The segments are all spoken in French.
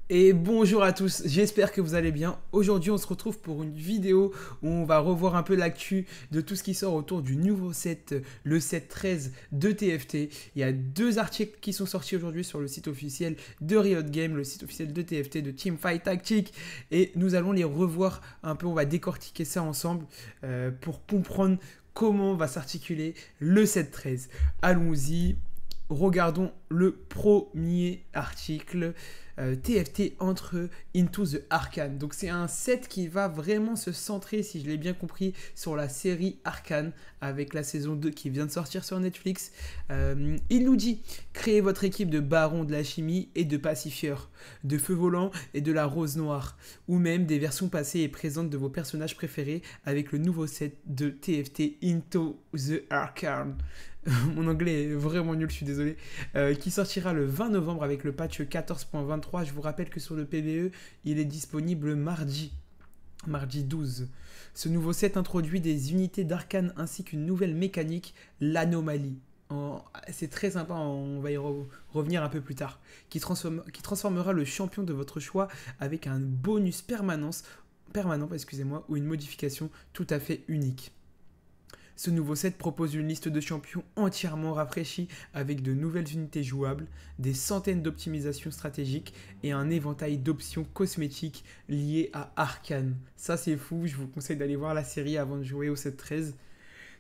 Et bonjour à tous, j'espère que vous allez bien. Aujourd'hui on se retrouve pour une vidéo où on va revoir un peu l'actu de tout ce qui sort autour du nouveau set, le set 13 de TFT. Il y a deux articles qui sont sortis aujourd'hui sur le site officiel de Riot Games, le site officiel de TFT, de Teamfight Tactics. Et nous allons les revoir un peu, on va décortiquer ça ensemble pour comprendre comment va s'articuler le set 13. Allons-y. Regardons le premier article. TFT entre Into the Arcane. Donc c'est un set qui va vraiment se centrer, si je l'ai bien compris, sur la série Arcane avec la saison 2 qui vient de sortir sur Netflix. Il nous dit: créez votre équipe de barons de la chimie et de pacifieurs, de feu volant et de la rose noire, ou même des versions passées et présentes de vos personnages préférés avec le nouveau set de TFT Into the Arcane. Mon anglais est vraiment nul, je suis désolé. Qui sortira le 20 novembre avec le patch 14.23. Je vous rappelle que sur le PvE, il est disponible mardi 12. Ce nouveau set introduit des unités d'arcane ainsi qu'une nouvelle mécanique, l'anomalie. C'est très sympa, on va y revenir un peu plus tard. Qui transformera le champion de votre choix avec un bonus permanent, ou une modification tout à fait unique. Ce nouveau set propose une liste de champions entièrement rafraîchie avec de nouvelles unités jouables, des centaines d'optimisations stratégiques et un éventail d'options cosmétiques liées à Arcane. Ça c'est fou, je vous conseille d'aller voir la série avant de jouer au set 13.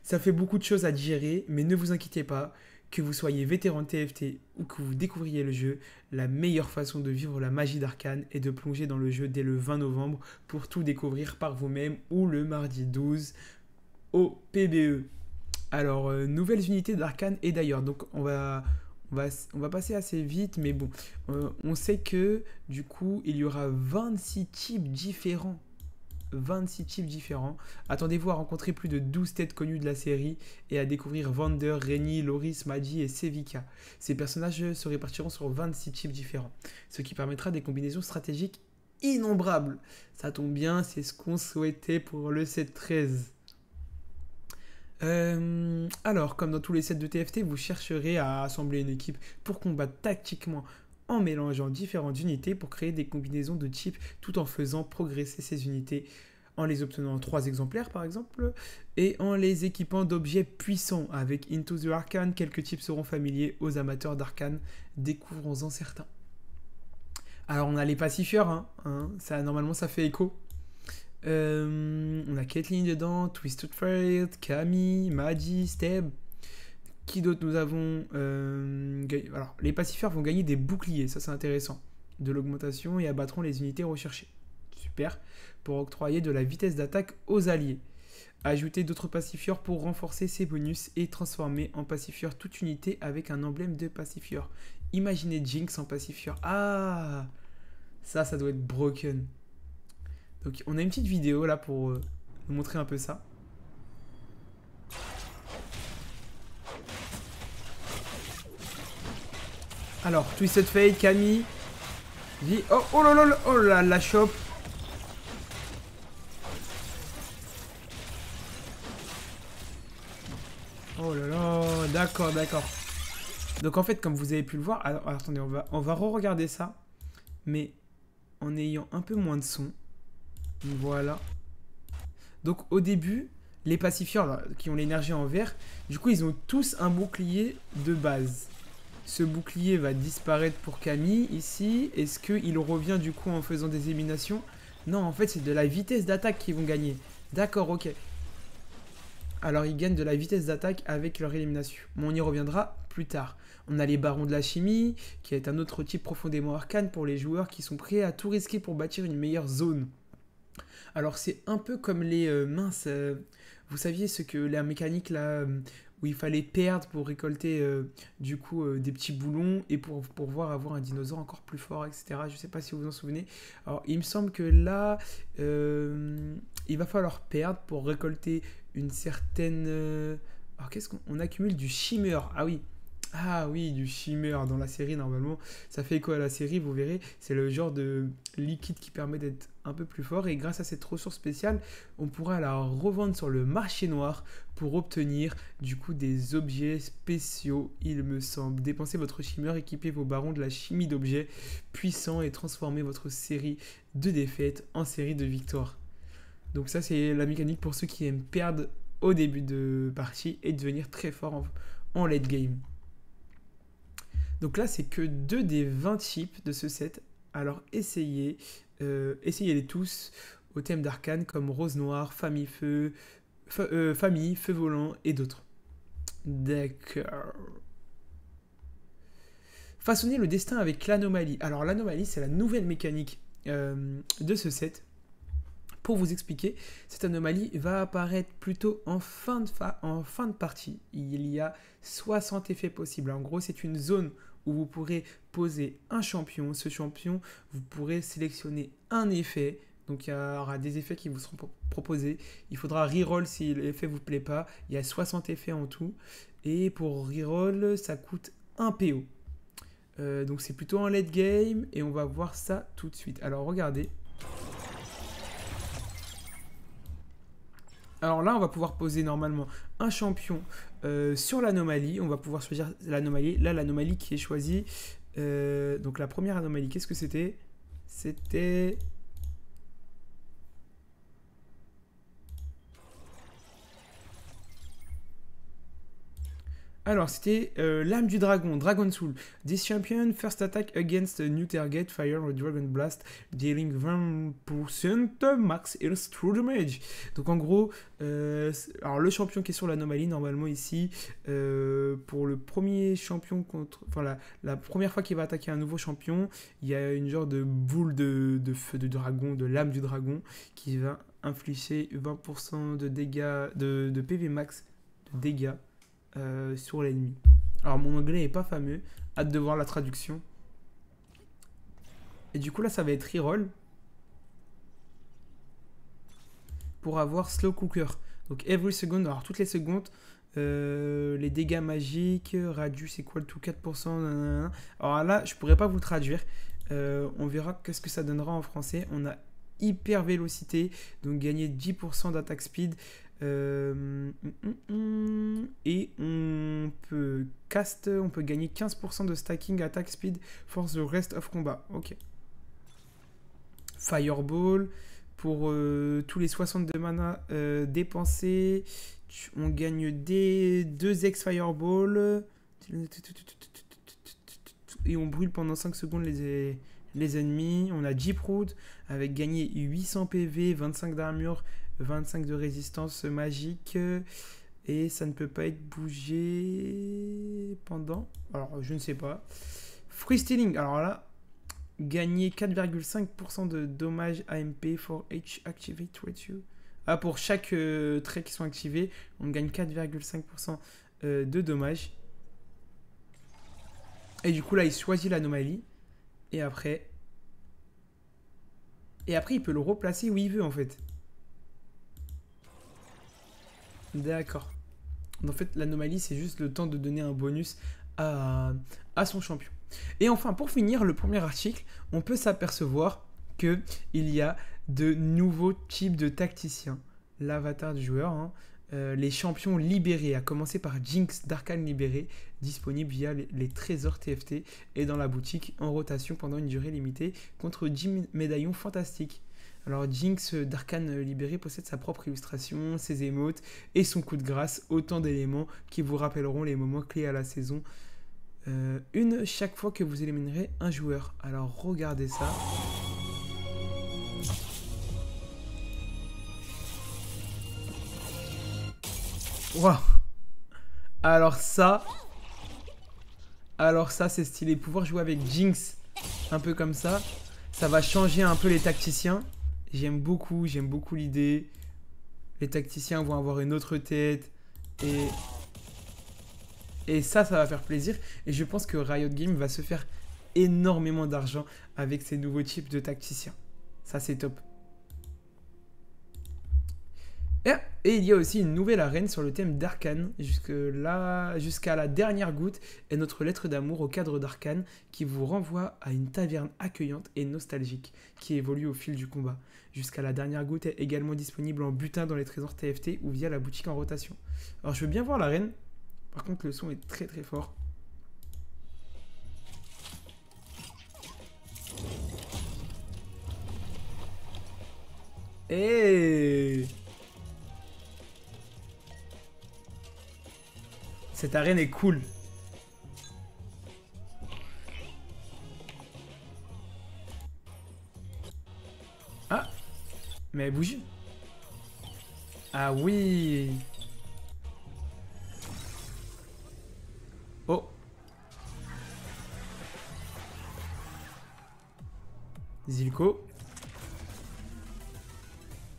Ça fait beaucoup de choses à digérer, mais ne vous inquiétez pas, que vous soyez vétéran de TFT ou que vous découvriez le jeu, la meilleure façon de vivre la magie d'Arcane est de plonger dans le jeu dès le 20 novembre pour tout découvrir par vous-même ou le mardi 12 au PBE. Alors, nouvelles unités d'Arcane et d'ailleurs, donc on va passer assez vite, mais bon, on sait que du coup, il y aura 26 types différents. 26 types différents. Attendez-vous à rencontrer plus de 12 têtes connues de la série et à découvrir Vander, Reni, Loris, Magi et Sevika. Ces personnages se répartiront sur 26 types différents, ce qui permettra des combinaisons stratégiques innombrables. Ça tombe bien, c'est ce qu'on souhaitait pour le set 13. Alors, comme dans tous les sets de TFT, vous chercherez à assembler une équipe pour combattre tactiquement en mélangeant différentes unités pour créer des combinaisons de types tout en faisant progresser ces unités, en les obtenant en 3 exemplaires par exemple, et en les équipant d'objets puissants. Avec Into the Arcane, quelques types seront familiers aux amateurs d'Arcane, découvrons-en certains. Alors on a les pacifieurs, ça, normalement ça fait écho. On a Caitlyn dedans, Twisted Fate, Camille, Magi, Steb. Qui d'autre nous avons Alors, les pacifieurs vont gagner des boucliers, ça c'est intéressant. De l'augmentation et abattront les unités recherchées. Super. Pour octroyer de la vitesse d'attaque aux alliés. Ajouter d'autres pacifieurs pour renforcer ses bonus et transformer en pacifieur toute unité avec un emblème de pacifieur. Imaginez Jinx en pacifieur. Ah, ça doit être broken. Donc on a une petite vidéo là pour vous montrer un peu ça. Alors, Twisted Fate, Camille. Dit, oh là là, oh là, la chope. Oh là là, d'accord. Donc en fait, comme vous avez pu le voir, alors attendez, on va re-regarder ça, mais en ayant un peu moins de son. Voilà. Donc au début, les pacifieurs là, qui ont l'énergie en vert, du coup ils ont tous un bouclier de base. Ce bouclier va disparaître pour Camille ici. Est-ce qu'il revient du coup en faisant des éliminations? Non, en fait c'est de la vitesse d'attaque qu'ils vont gagner. D'accord, ok. Alors ils gagnent de la vitesse d'attaque avec leur élimination. Mais on y reviendra plus tard. On a les barons de la chimie, qui est un autre type profondément arcane pour les joueurs qui sont prêts à tout risquer pour bâtir une meilleure zone. Alors c'est un peu comme les vous saviez ce que la mécanique là où il fallait perdre pour récolter du coup des petits boulons et pour pouvoir avoir un dinosaure encore plus fort, etc. Je sais pas si vous vous en souvenez. Alors il me semble que là il va falloir perdre pour récolter une certaine alors qu'est-ce qu'on accumule du shimmer. Ah oui. Ah oui, du shimmer dans la série, normalement. Ça fait écho à la série, vous verrez. C'est le genre de liquide qui permet d'être un peu plus fort. Et grâce à cette ressource spéciale, on pourra la revendre sur le marché noir pour obtenir du coup des objets spéciaux, il me semble. Dépensez votre shimmer, équipez vos barons de la chimie d'objets puissants et transformez votre série de défaites en série de victoires. Donc ça, c'est la mécanique pour ceux qui aiment perdre au début de partie et devenir très fort en late game. Donc là, c'est que 2 des 20 chips de ce set. Alors essayez-les tous au thème d'arcane comme Rose Noire, Famille Feu, Famille, Feu Volant et d'autres. D'accord. Façonner le destin avec l'anomalie. Alors l'anomalie, c'est la nouvelle mécanique de ce set. Pour vous expliquer, cette anomalie va apparaître plutôt en fin de partie. Il y a 60 effets possibles. En gros, c'est une zone où vous pourrez poser un champion. Ce champion, vous pourrez sélectionner un effet. Donc il y aura des effets qui vous seront proposés. Il faudra reroll si l'effet ne vous plaît pas. Il y a 60 effets en tout. Et pour reroll, ça coûte 1 PO. Donc c'est plutôt un late game. Et on va voir ça tout de suite. Alors regardez. Alors là, on va pouvoir poser normalement un champion sur l'anomalie. On va pouvoir choisir l'anomalie. Là, l'anomalie qui est choisie. Donc la première anomalie, qu'est-ce que c'était? C'était... Alors, c'était l'âme du dragon, Dragon Soul. This champion first attack against a new target, fire a Dragon Blast, dealing 20% max health through damage. Donc en gros, alors le champion qui est sur l'anomalie, normalement ici, pour le premier champion contre... Enfin, la première fois qu'il va attaquer un nouveau champion, il y a une genre de boule de feu de dragon, de l'âme du dragon, qui va infliger 20% de dégâts, de PV max, de dégâts. Sur l'ennemi. Alors mon anglais est pas fameux, hâte de voir la traduction. Et du coup là ça va être reroll pour avoir slow cooker. Donc every second, alors toutes les secondes, les dégâts magiques, radius equal to 4%. Nanana. Alors là je pourrais pas vous le traduire. On verra qu'est-ce que ça donnera en français. On a hyper vélocité, donc gagner 10% d'attaque speed. Et on peut gagner 15% de stacking attack speed for the rest of combat. Ok. Fireball pour tous les 62 mana dépensés, on gagne des 2 ex fireball et on brûle pendant 5 secondes les ennemis. On a Jeep Road avec gagné 800 PV, 25 d'armure, 25 de résistance magique. Et ça ne peut pas être bougé pendant... Alors, je ne sais pas. Freestealing. Alors là, gagner 4,5% de dommages AMP for each activate ratio. Ah, pour chaque trait qui sont activés, on gagne 4,5% de dommages. Et du coup, là, il choisit l'anomalie. Et après, il peut le replacer où il veut, en fait. D'accord. En fait, l'anomalie, c'est juste le temps de donner un bonus à son champion. Et enfin, pour finir, le premier article, on peut s'apercevoir qu'il y a de nouveaux types de tacticiens. L'avatar du joueur, hein. Les champions libérés, à commencer par Jinx d'Arcane libéré, disponible via les trésors TFT et dans la boutique en rotation pendant une durée limitée contre 10 médaillons fantastiques. Alors Jinx d'Arcane libéré possède sa propre illustration, ses émotes et son coup de grâce, autant d'éléments qui vous rappelleront les moments clés à la saison. Une chaque fois que vous éliminerez un joueur. Alors regardez ça. Waouh. Alors ça c'est stylé. Pouvoir jouer avec Jinx un peu comme ça, ça va changer un peu les tacticiens. J'aime beaucoup l'idée. Les tacticiens vont avoir une autre tête. Et ça va faire plaisir. Et je pense que Riot Games va se faire énormément d'argent avec ces nouveaux types de tacticiens. Ça, c'est top. Et il y a aussi une nouvelle arène sur le thème d'Arcane, jusqu'à la dernière goutte, et notre lettre d'amour au cadre d'Arcane, qui vous renvoie à une taverne accueillante et nostalgique, qui évolue au fil du combat. Jusqu'à la dernière goutte est également disponible en butin dans les trésors TFT ou via la boutique en rotation. Alors je veux bien voir l'arène, par contre le son est très très fort. Et cette arène est cool. Ah, mais elle bouge. Ah oui. Oh. Zilko.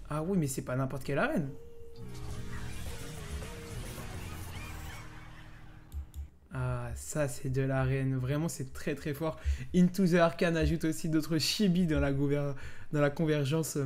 Ah oui, mais c'est pas n'importe quelle arène. Ah, ça c'est de l'arène. Vraiment, c'est très très fort. Into the Arcane ajoute aussi d'autres chibis dans la convergence.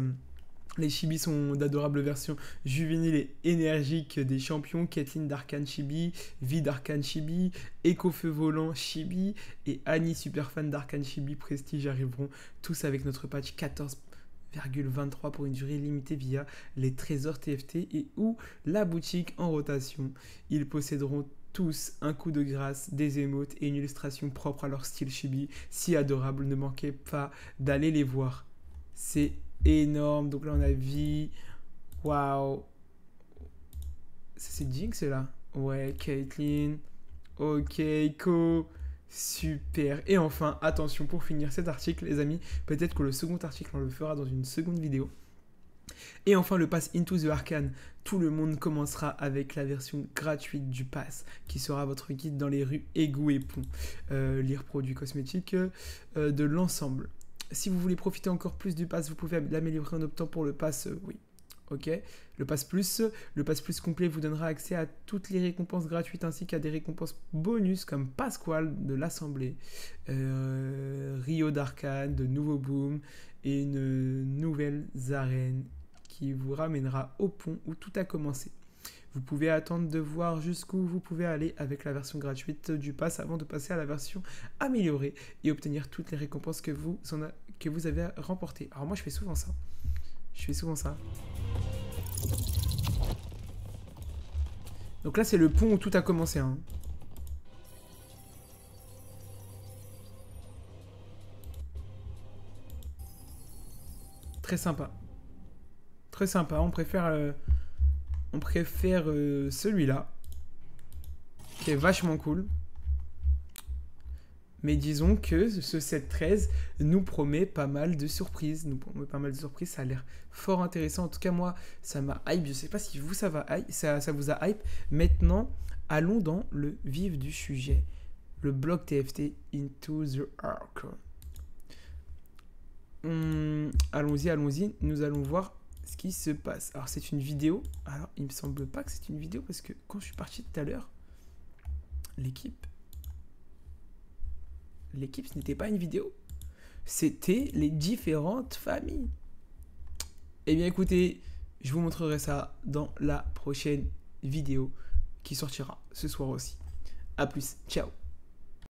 Les chibis sont d'adorables versions juvéniles et énergiques des champions. Caitlyn d'Arcane Chibi, Vi d'Arcane Chibi, Echo-Feu Volant Chibi et Annie Superfan d'Arcane Chibi Prestige arriveront tous avec notre patch 14,23 pour une durée limitée via les trésors TFT et ou la boutique en rotation. Ils posséderont tous un coup de grâce, des émotes et une illustration propre à leur style chibi, si adorable, ne manquez pas d'aller les voir. C'est énorme, donc là on a Vi, waouh, c'est Jinx là, ouais, Caitlyn, ok, Ko, super, et enfin, attention, pour finir cet article les amis, peut-être que le second article on le fera dans une seconde vidéo. Et enfin le pass Into the Arcane, tout le monde commencera avec la version gratuite du pass qui sera votre guide dans les rues, égouts et ponts, lire produits cosmétiques de l'ensemble. Si vous voulez profiter encore plus du pass, vous pouvez l'améliorer en optant pour le pass oui. Ok, le pass plus complet vous donnera accès à toutes les récompenses gratuites ainsi qu'à des récompenses bonus comme Pasquale de l'Assemblée, Rio d'Arcane, de Nouveau Boom et une nouvelle arène qui vous ramènera au pont où tout a commencé. Vous pouvez attendre de voir jusqu'où vous pouvez aller avec la version gratuite du pass avant de passer à la version améliorée et obtenir toutes les récompenses que vous avez remportées. Alors moi je fais souvent ça. Donc là c'est le pont où tout a commencé. Hein. Très sympa. Très sympa. On préfère celui-là. Qui est vachement cool. Mais disons que ce 7-13 nous promet pas mal de surprises. Ça a l'air fort intéressant. En tout cas, moi, ça m'a hype. Je sais pas si vous, ça vous a hype. Maintenant, allons dans le vif du sujet. Le bloc TFT Into the Arcane. Allons-y. Nous allons voir ce qui se passe. Alors, c'est une vidéo. Alors, il me semble pas que c'est une vidéo parce que quand je suis parti tout à l'heure, l'équipe, ce n'était pas une vidéo. C'était les différentes familles. Eh bien, écoutez, je vous montrerai ça dans la prochaine vidéo qui sortira ce soir aussi. A plus, ciao.